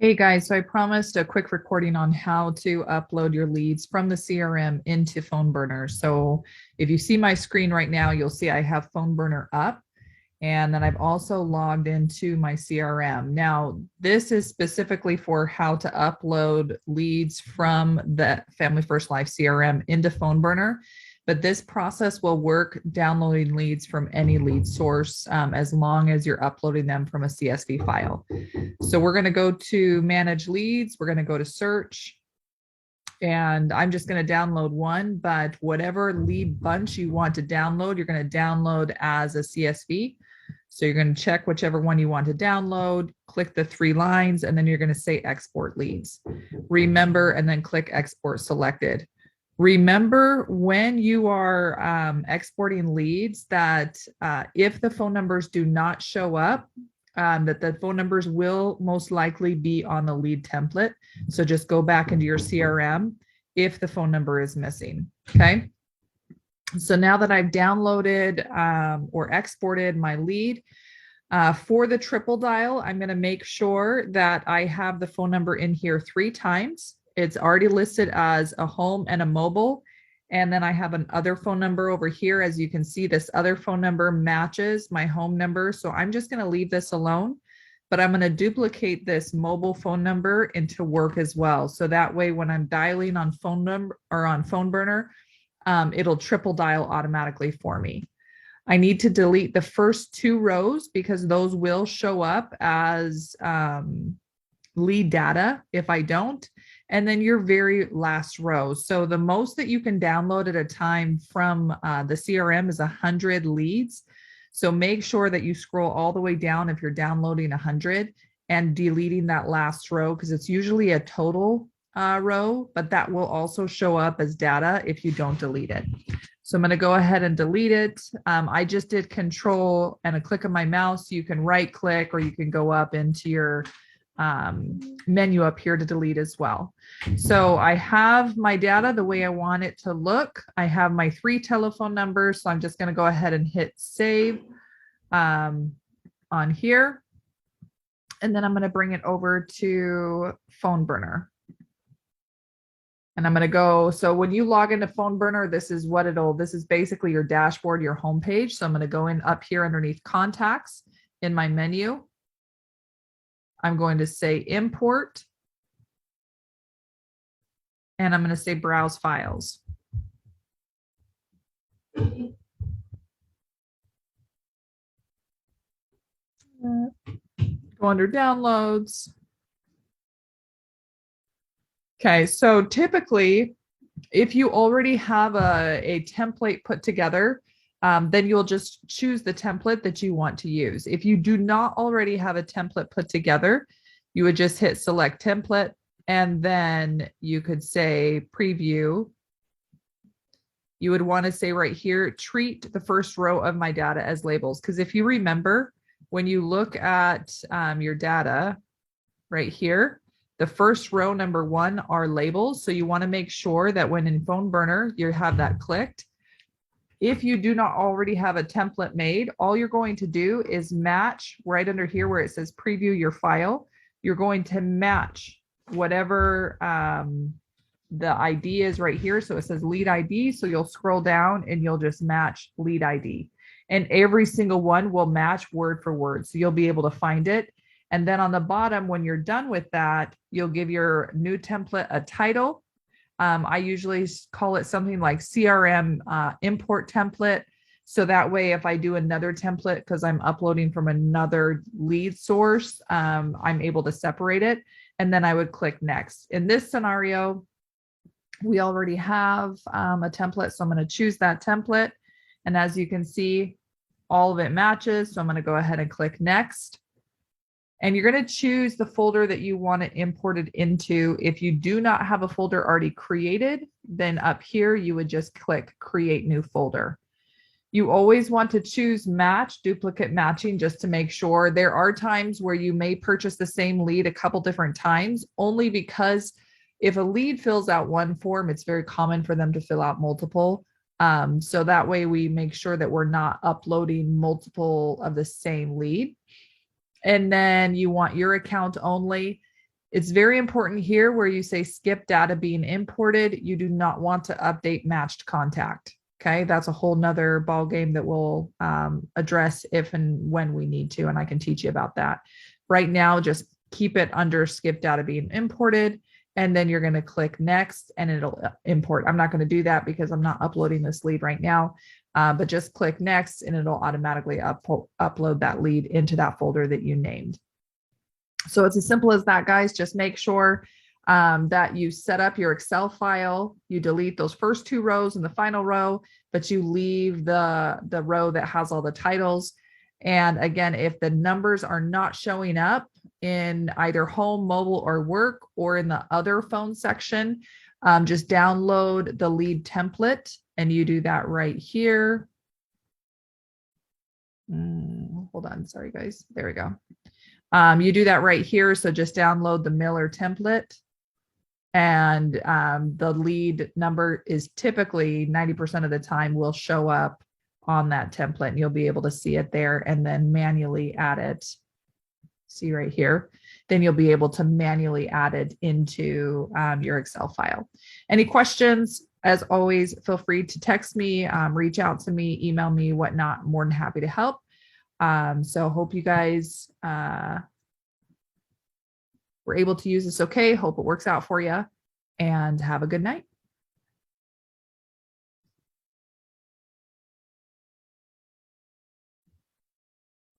Hey guys, so I promised a quick recording on how to upload your leads from the CRM into PhoneBurner. So if you see my screen right now, you'll see I have PhoneBurner up, and then I've also logged into my CRM. Now, this is specifically for how to upload leads from the Family First Life CRM into PhoneBurner. But this process will work downloading leads from any lead source as long as you're uploading them from a CSV file. So we're going to go to manage leads. We're going to go to search, and I'm just going to download one, but whatever lead bunch you want to download, you're going to download as a CSV. So you're going to check whichever one you want to download, click the three lines, and then you're going to say export leads. Remember, and then click export selected. Remember when you are exporting leads that if the phone numbers do not show up, that the phone numbers will most likely be on the lead template. So just go back into your CRM if the phone number is missing. Okay. So now that I've downloaded or exported my lead, for the triple dial, I'm going to make sure that I have the phone number in here 3 times. It's already listed as a home and a mobile. And then I have an other phone number over here. As you can see, this other phone number matches my home number. So I'm just going to leave this alone, but I'm going to duplicate this mobile phone number into work as well. So that way, when I'm dialing on phone number or on PhoneBurner, it'll triple dial automatically for me. I need to delete the first 2 rows because those will show up as lead data if I don't. And then your very last row. So the most that you can download at a time from the CRM is 100 leads. So make sure that you scroll all the way down if you're downloading 100 and deleting that last row, because it's usually a total row, but that will also show up as data if you don't delete it. So I'm going to go ahead and delete it. I just did control and a click of my mouse. You can right click, or you can go up into your menu up here to delete as well. So I have my data the way I want it to look. I have my 3 telephone numbers. So I'm just going to go ahead and hit save on here. And then I'm going to bring it over to PhoneBurner. And I'm going to go, so when you log into PhoneBurner, this is what this is basically your dashboard, your homepage. So I'm going to go in up here underneath contacts in my menu. I'm going to say import, and I'm going to say browse files. Go under downloads. Okay, so typically, if you already have a template put together, then you'll just choose the template that you want to use. If you do not already have a template put together, you would just hit select template, and then you could say preview. You would want to say right here, treat the first row of my data as labels. Because if you remember, when you look at your data right here, the first row, number 1, are labels. So you want to make sure that when in PhoneBurner, you have that clicked. If you do not already have a template made, all you're going to do is match right under here where it says preview your file. You're going to match whatever the ID is right here. So it says lead ID. So you'll scroll down and you'll just match lead ID. And every single one will match word for word. So you'll be able to find it. And then on the bottom, when you're done with that, you'll give your new template a title. I usually call it something like CRM import template. So that way, if I do another template, because I'm uploading from another lead source, I'm able to separate it. And then I would click next. In this scenario, we already have a template. So I'm going to choose that template. And as you can see, all of it matches. So I'm going to go ahead and click next. And you're going to choose the folder that you want it imported into. If you do not have a folder already created, then up here, you would just click create new folder. You always want to choose match, duplicate matching, just to make sure. There are times where you may purchase the same lead a couple different times, only because if a lead fills out one form, it's very common for them to fill out multiple. So that way we make sure that we're not uploading multiple of the same lead. And then you want your account only. It's very important here where you say skip data being imported. You do not want to update matched contact. Okay, that's a whole nother ball game that we'll address if and when we need to, and I can teach you about that. Right now, just keep it under skip data being imported, and then you're going to click next and it'll import. I'm not going to do that because I'm not uploading this lead right now, but just click next and it'll automatically upload that lead into that folder that you named. So it's as simple as that, guys. Just make sure that you set up your Excel file, you delete those first 2 rows in the final row, but you leave the row that has all the titles. And again, if the numbers are not showing up in either home, mobile, or work, or in the other phone section, just download the lead template, and you do that right here. Hold on, sorry guys, there we go. You do that right here. So just download the Miller template, and the lead number is typically 90% of the time will show up on that template, and you'll be able to see it there and then manually add it. See right here. Then you'll be able to manually add it into your Excel file. Any questions? As always, feel free to text me, reach out to me, email me, whatnot. I'm more than happy to help. So hope you guys were able to use this okay. Hope it works out for you, and have a good night.